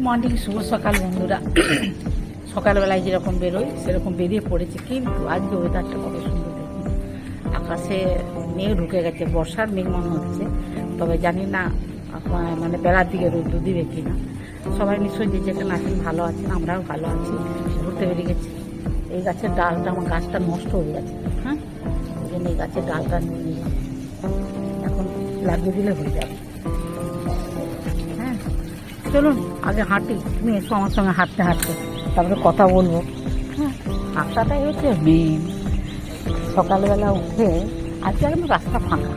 Morning, শুভ সকাল বন্ধুরা। সকালবেলায় যেরকম বেরোই সেরকম বেরিয়ে পড়েছে, কিন্তু আজকে ওয়েদারটা কত সুন্দর দেখুন। আকাশে মেঘ ঢুকে গেছে, বর্ষার মেঘ মনে হচ্ছে, তবে জানি না মানে বেলার দিকে রোদ দিবে কি না। সবাই নিশ্চয়ই যে যেখানে আছেন ভালো আছেন, আমরাও ভালো আছি। ঘুরতে বেরিয়ে গেছি। এই গাছের ডালটা, আমার গাছটা নষ্ট হয়ে গেছে, হ্যাঁ, ওই জন্য এই গাছের ডালটা নিয়ে নিলাম, এখন লাগিয়ে দিলে হয়ে যাবে। হ্যাঁ, চলুন আগে হাঁটি, তুমি এসো আমার সঙ্গে হাঁটতে হাঁটতে, তারপরে কথা বলবো। হ্যাঁ, হাঁটাটাই হচ্ছে মেন। সকালবেলা উঠে আজকে কিন্তু রাস্তা ফাঁকা,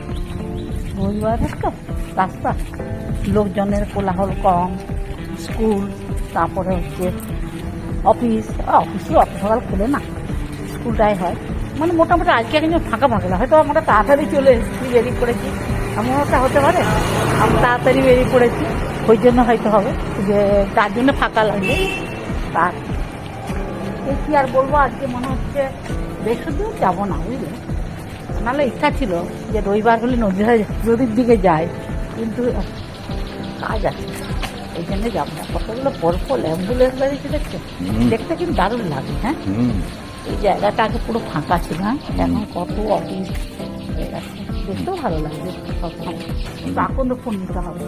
রবিবার তো রাস্তা, লোকজনের কোলাহল কম, স্কুল, তারপরে হচ্ছে অফিসও অত সকাল খুলে না, স্কুলটাই হয়, মানে মোটামুটি আজকে কিন্তু ফাঁকা ফাঁকা। হয়তো আমরা তাড়াতাড়ি চলে এসেছি, বেরিয়ে পড়েছি, এমনটা হতে পারে আমরা তাড়াতাড়ি বেরিয়ে পড়েছি, ওই জন্য হয়তো হবে যে তার জন্য ফাঁকা লাগবে। তার কি আর বলবো, আজকে মনে হচ্ছে বৃহস্পতিবার যাবো না, বুঝলে। নাহলে ইচ্ছা ছিল যে রবিবার হলে নদীর দিকে যায়, কিন্তু কাজ আছে, এই জন্য যাবো না। কতগুলো পরপর অ্যাম্বুলেন্স দাঁড়িয়েছে দেখছে, দেখতে কিন্তু দারুণ লাগে। হ্যাঁ, এই জায়গাটা আগে পুরো ফাঁকা ছিল, হ্যাঁ, এখন কত অফিস হয়ে গেছে, দেখতেও ভালো লাগবে সবসময়। কিন্তু আকন্দ ফুল নিতে হবে,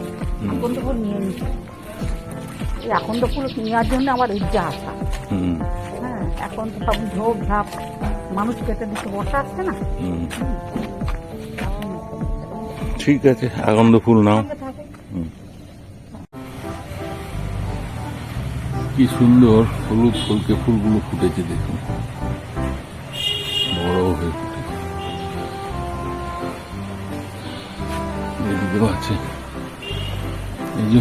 আকন্দ ফুল নিয়ে নিতে। এই আকন্দ ফুল নেওয়ার জন্য আমার ইচ্ছা আসা। হ্যাঁ, এখন তো সব ঝোপ ঝাপ মানুষ কেটে দিতে, বসে আসছে না। ঠিক আছে, আকন্দ ফুল নাও। কি সুন্দর হলুদ ফুলকে ফুলগুলো ফুটেছে দেখুন, বড় হয়ে ফুটেছে। এদিকেও আছে, এই যে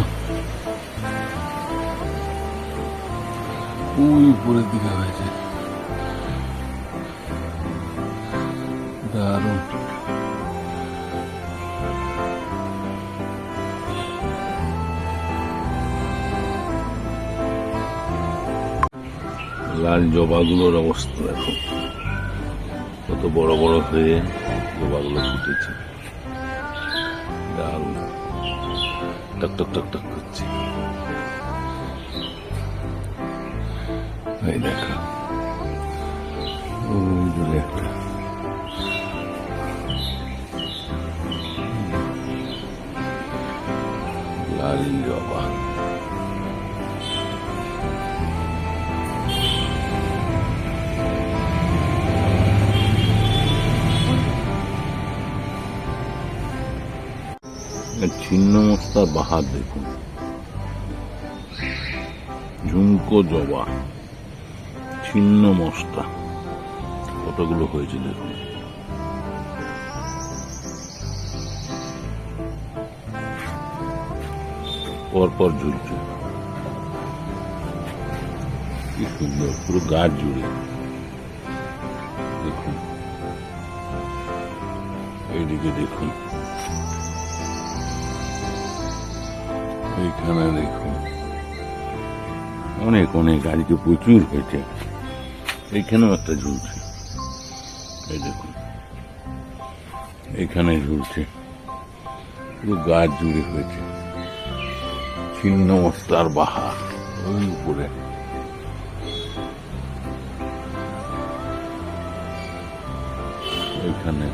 ওই উপরের দিকে হয়েছে, দারুণ। লাল জবাগুলোর অবস্থা দেখো, কত বড় বড় হয়ে জবাগুলো ফুটেছে, দারুণ, টক টক টক টক করছে। এই দেখো, ওই দূরে একটা লাল জবা। ছিন্ন মস্তার বাহার দেখুন, ঝুমকো জবা, ছিন্ন মস্তা, কতগুলো হয়েছে দেখুন। পরপর ঝুলছে, কি সুন্দর, পুরো গাছ জুড়ে দেখুন। এইদিকে দেখুন, এইখানে দেখুন, অনেক অনেক, আজকে প্রচুর হয়েছে। এইখানেও একটা ঝুলছে, এই দেখুন, এইখানে ঝুলছে, পুরো গাছ জুড়ে হয়েছে, ছিন্ন মস্তার বাহার। ওই উপরে এইখানে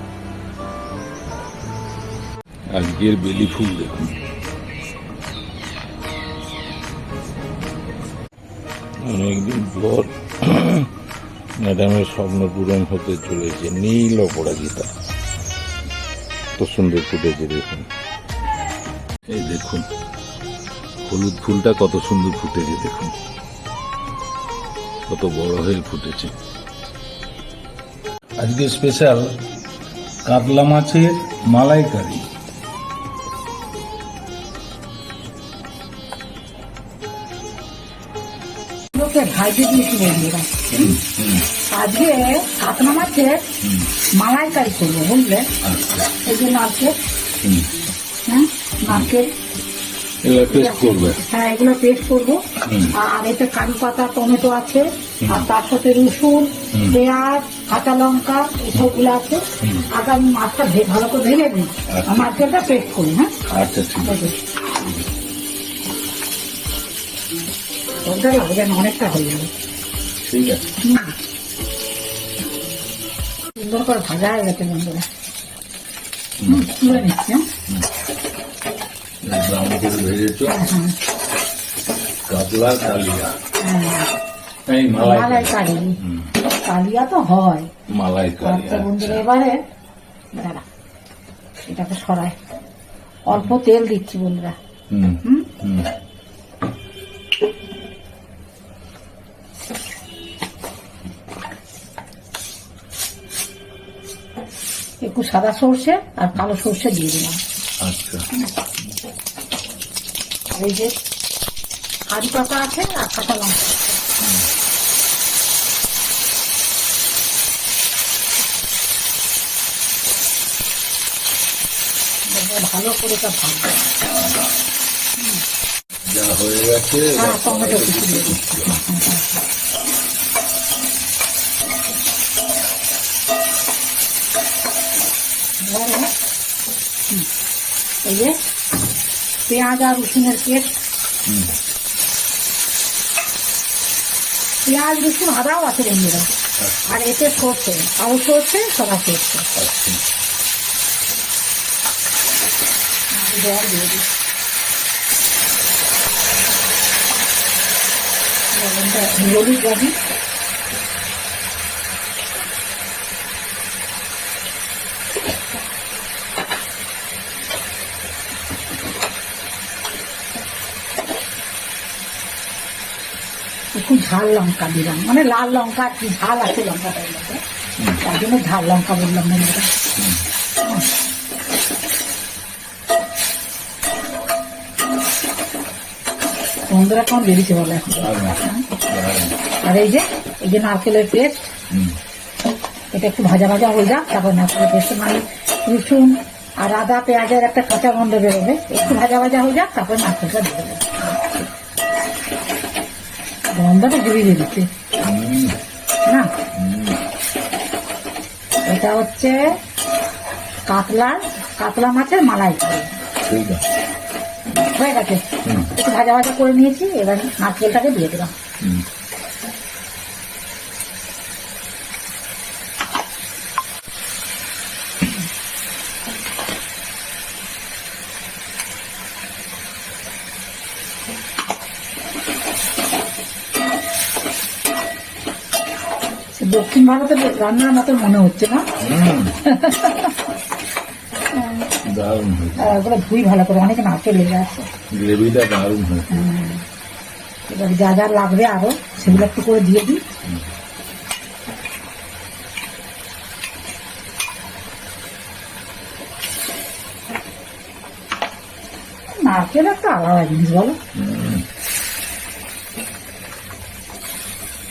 আজকের বেলি ফুল দেখুন, অনেকদিন পর ম্যাডামের স্বপ্ন পূরণ হতে চলেছে। নীল অপরাজিতা কত সুন্দর ফুটেছে দেখুন। এই দেখুন, হলুদ ফুলটা কত সুন্দর ফুটেছে দেখুন, কত বড় হয়ে ফুটেছে। আজকে স্পেশাল কাতলা মাছের মালাইকারি। ভাইজে দিয়েছি বন্ধুরা, আজকে কাতলা মাছের মালাইকারি করবো, বুঝলে। এই যে নারকেল, হ্যাঁ, নারকেল হ্যাঁ, এগুলো পেস্ট করবো। আর এতে কারি পাতা, টমেটো আছে, আর তার সাথে রসুন, পেঁয়াজ, কাঁচা লঙ্কা, এসবগুলো আছে। আগে আমি মাছটা ভালো করে ভেজে দিই, আর নারকেলটা পেস্ট করি। হ্যাঁ, আচ্ছা, ঠিক আছে। ওটা লাগে যেন অনেকটা হয়ে যাবে। ঠিক আছে। সুন্দর করে ভাজা হয়ে গেছে বন্ধুরা। তুলে নিচ্ছি। ব্রাউন করে ভেজেছো। হ্যাঁ কাতলা কালিয়া, হ্যাঁ, এই মালাই কারি। কালিয়া তো হয়। মালাই কারি। আচ্ছা বন্ধুরা, এবারে দাঁড়া, এটাকে সরাই। অল্প তেল দিচ্ছি বন্ধুরা। হুম হুম, হুম। একটু সাদা সর্ষে আর কালো সর্ষে দিয়ে দিলাম। আচ্ছা। আর এই যে কারি পাতা আছে আর কাঁচা লঙ্কা। ভালো করে তা ভাজবো। যা হয়ে গেছে হ্যাঁ, টমেটো কুচি দিয়ে দিচ্ছি। এবারে এই যে পেঁয়াজ আর রসুনের পেস্ট, পেঁয়াজ রসুন আদাও আছে বন্ধুরা। আর এতে সর্ষে, কালো সর্ষে, সাদা সর্ষে। জল দিয়ে দিই। লবণটা হলুদ যাবি। একটু ঝাল লঙ্কা দিলাম, মানে লাল লঙ্কা, আর কি ঝাল আছে লঙ্কাটার মধ্যে, তার জন্য ঝাল লঙ্কা বললাম বন্ধুরা। বন্ধুরা কেমন বেরিয়েছে বলে এখন। আর এই যে নারকেলের পেস্ট, এটা একটু ভাজা ভাজা হয়ে যাক, তারপর নারকেলের পেস্ট মানে রসুন আর আদা পেঁয়াজের একটা কাঁচা গন্ধ বেরোবে, একটু ভাজা ভাজা হয়ে যাক, তারপর নারকেলটা দিয়ে দেবে। গন্ধটা জুড়িয়ে দিচ্ছে না। এটা হচ্ছে কাতলা মাছের মালাইকারি। ঠিক আছে। হয়ে গেছে, একটু ভাজা ভাজা করে নিয়েছি, এবার নারকেলটাকে দিয়ে দিলাম। দক্ষিণ ভারতের রান্নার মতো মনে হচ্ছে না? দারুণ হয়েছে। ওগুলো ধুই ভালো করে, অনেক নারকেল লেগে আছে। গ্রেভিটা দারুণ হয়েছে। এবার যা যা লাগবে আরো সেগুলো একটু করে দিয়ে দিই। নারকেল একটা আলাদা জিনিস বলো।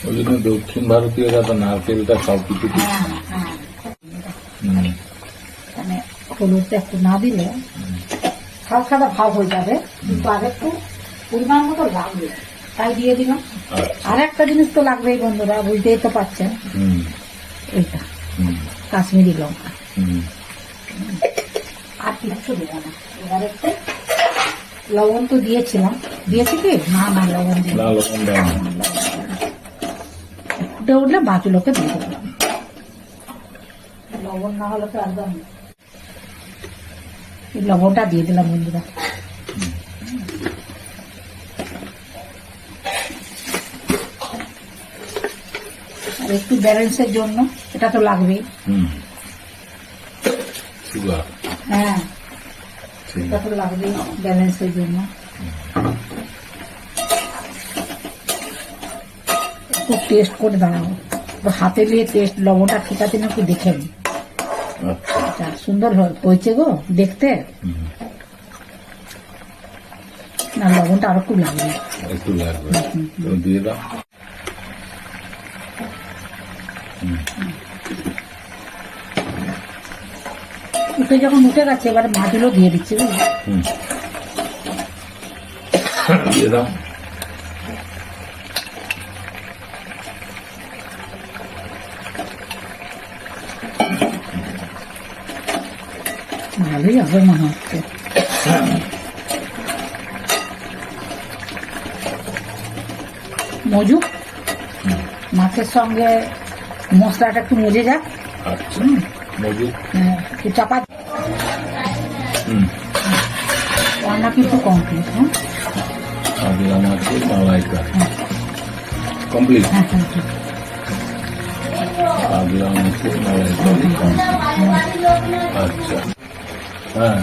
ওই জন্য দক্ষিণ ভারতীয়রা তো নারকেলটা সব কিছু। মানে হলুদটা একটু না দিলে হালকাটা ভাব হয়ে যাবে, কিন্তু আর একটু পরিমাণ মতো লাগবে, তাই দিয়ে দিলাম। আর একটা জিনিস তো লাগবেই বন্ধুরা, বুঝতেই তো পারছেন, এইটা কাশ্মীরি লঙ্কা। আর কিছু দেবো না। এবার একটু লবণ তো দিয়েছিলাম, দিয়েছি কি না? না, লবণ দিয়ে ফুটে উঠলে বাকিগুলোকে দিয়ে দিলাম। লবণ না হলে তো একদম। লবণটা দিয়ে দিলাম বন্ধুরা। আর একটু ব্যালেন্সের জন্য এটা তো লাগবেই। হ্যাঁ, এটা তো লাগবেই ব্যালেন্সের জন্য। একটু টেস্ট করে দাঁড়াবো, হাতে নিয়ে টেস্ট, লবণটা ঠিক আছে না একটু দেখে নি। আচ্ছা, সুন্দর হয়েছে গো দেখতে। না, লবণটা আরো একটু লাগবে। দিয়ে দাও। উঠে যখন উঠে গেছে, এবার মাছগুলো দিয়ে দিচ্ছি বুঝলি। দিয়ে দাও। ভালোই হবে মনে হচ্ছে। মজু মাছের সঙ্গে মশলাটা একটু মজে যাক। আচ্ছা মজুদ। একটু চাপা হুম। রান্না কিন্তু কমপ্লিট। হ্যাঁ কাতলা মাছের মালাইকারি কমপ্লিট। হ্যাঁ হ্যাঁ হ্যাঁ। কাতলা মাছের মালাইকারি কমপ্লিট। আচ্ছা হ্যাঁ।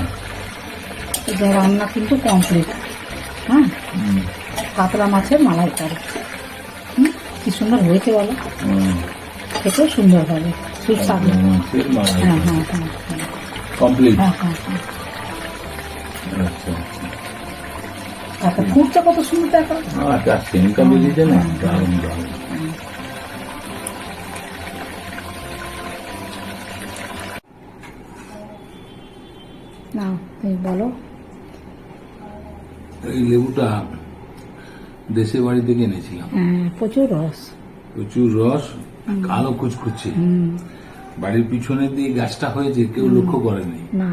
এটা রান্না কিন্তু কমপ্লিট। হ্যাঁ হুম, কাতলা মাছের মালাইকারি। কি সুন্দর হয়েছে বলো, হুম। খেতেও সুন্দর হবে, সুস্বাদু। কাতলা মাছের হ্যাঁ মালাইকারি হ্যাঁ হ্যাঁ হ্যাঁ কমপ্লিট। হ্যাঁ হ্যাঁ হ্যাঁ। আচ্ছা আচ্ছা। তারপর ফুটটা কত সুন্দর দেখো। আচ্ছা সেনটা বেরিয়েছে না, দারুণ দারুণ। না তুমি বলো। এই লেবুটা দেশের বাড়ি থেকে এনেছিলাম, হ্যাঁ প্রচুর রস। প্রচুর রস, কালো কুচকুচে। বাড়ির পিছনের দিকে গাছটা হয়েছে, কেউ লক্ষ্য করেনি। না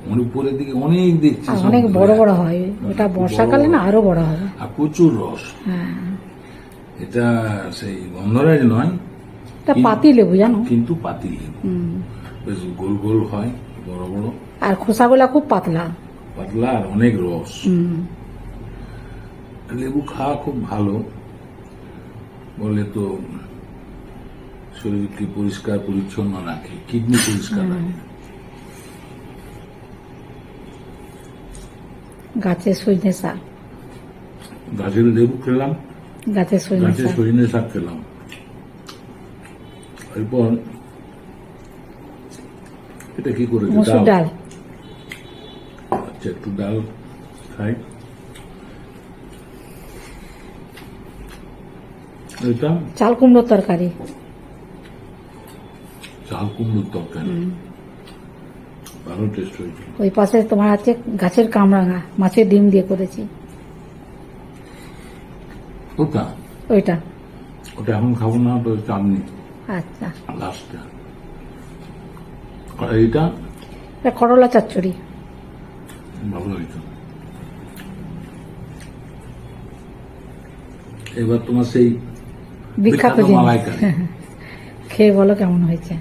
ওর উপরের দিকে অনেক দেখছি আর সব অনেক বড় ধরে। বড় হয়, ওটা বর্ষাকালে না আরো বড় হবে। আর প্রচুর রস। হ্যাঁ এটা সেই গন্ধরাজ নয়, এটা পাতি লেবু জানো। কিন্তু পাতি লেবু, বেশ গোল গোল হয়, বড় বড়, আর খোসাগুলা খুব পাতলা। পাতলা, আর অনেক রস। হুম। লেবু খাওয়া খুব ভালো, বলে তো শরীরকে পরিষ্কার পরিচ্ছন্ন রাখে, কিডনি পরিষ্কার রাখে। গাছের সজনে শাক, গাছের লেবু খেলাম, গাছের সজনে গাছের শাক। সজনে শাক খেলাম, এরপর এটা কি করে মসুর ডাল। আচ্ছা একটু ডাল খাই। এটা চাল কুমড়োর তরকারি। চাল কুমড়োর তরকারি, ভালো টেস্ট হয়েছে। ওই পাশে তোমার আছে গাছের কামরাঙা, মাছের ডিম দিয়ে করেছি ওটা ওইটা। ওটা এখন খাবো না, তো চাটনি আচ্ছা লাস্টে। আর এইটা এটা করলা চচ্চড়ি। ভালো হয়েছে। এবার তোমার সেই বিখ্যাত বিখ্যাত জিনিস। মালাইকারি। খেয়ে বলো কেমন হয়েছে।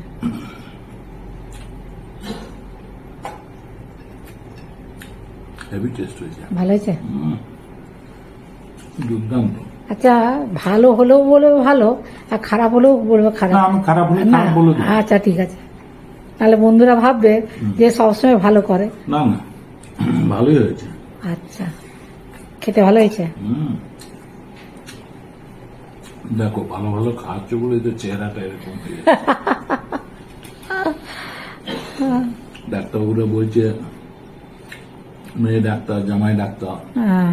হেভি টেস্ট হয়েছে, ভালো হয়েছে। দুর্দান্ত। আচ্ছা ভালো হলেও বলবে ভালো, আর খারাপ হলেও বলবে খারাপ। না, আমি খারাপ হলে না, খারাপ বলে দেবো। আচ্ছা ঠিক আছে, তাহলে বন্ধুরা ভাববে যে সবসময় ভালো করে। না না, ভালোই হয়েছে। আচ্ছা খেতে ভালো হয়েছে। দেখো ভালো ভালো খাচ্ছ বলে তো চেহারাটা এরকম হয়ে যাচ্ছে। ডাক্তারবাবুরা বলছে, মেয়ে ডাক্তার, জামাই ডাক্তার, হ্যাঁ,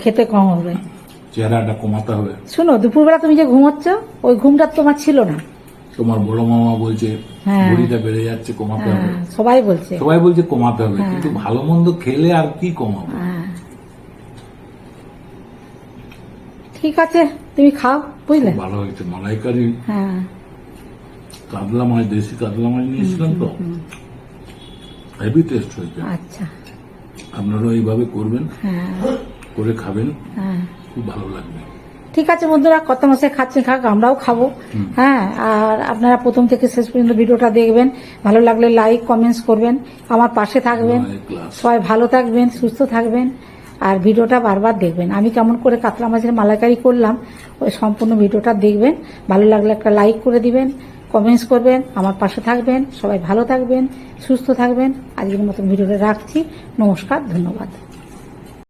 খেতে কম হবে, চেহারাটা কমাতে হবে। শোনো দুপুরবেলা তুমি যে ঘুমোচ্ছ ওই ঘুমটা তোমার ছিল না। তোমার বড় মামা বলছে হ্যাঁ। ভুঁড়িটা বেড়ে যাচ্ছে, কমাতে হবে। হ্যাঁ, সবাই বলছে। সবাই বলছে কমাতে হবে, কিন্তু ভালো মন্দ খেলে আর কি কমাবো। হ্যাঁ। ঠিক আছে তুমি খাও, বুঝলে। ভালো হয়েছে মালাইকারি। হ্যাঁ কাতলা মাছ, দেশি কাতলা মাছ নিয়েছিলাম তো, হেভি টেস্ট হয়েছে। আচ্ছা আপনারা এইভাবে করবেন, হ্যাঁ করে খাবেন, হ্যাঁ খুব ভালো লাগবে। ঠিক আছে বন্ধুরা, কত মাসে খাচ্ছেন খাক, আমরাও খাবো। হ্যাঁ, আর আপনারা প্রথম থেকে শেষ পর্যন্ত ভিডিওটা দেখবেন, ভালো লাগলে লাইক কমেন্টস করবেন, আমার পাশে থাকবেন। সবাই ভালো থাকবেন, সুস্থ থাকবেন, আর ভিডিওটা বারবার দেখবেন। আমি কেমন করে কাতলা মাছের মালাইকারি করলাম ওই সম্পূর্ণ ভিডিওটা দেখবেন। ভালো লাগলে একটা লাইক করে দিবেন, কমেন্টস করবেন, আমার পাশে থাকবেন। সবাই ভালো থাকবেন, সুস্থ থাকবেন। আজকের মতো ভিডিওটা রাখছি। নমস্কার, ধন্যবাদ।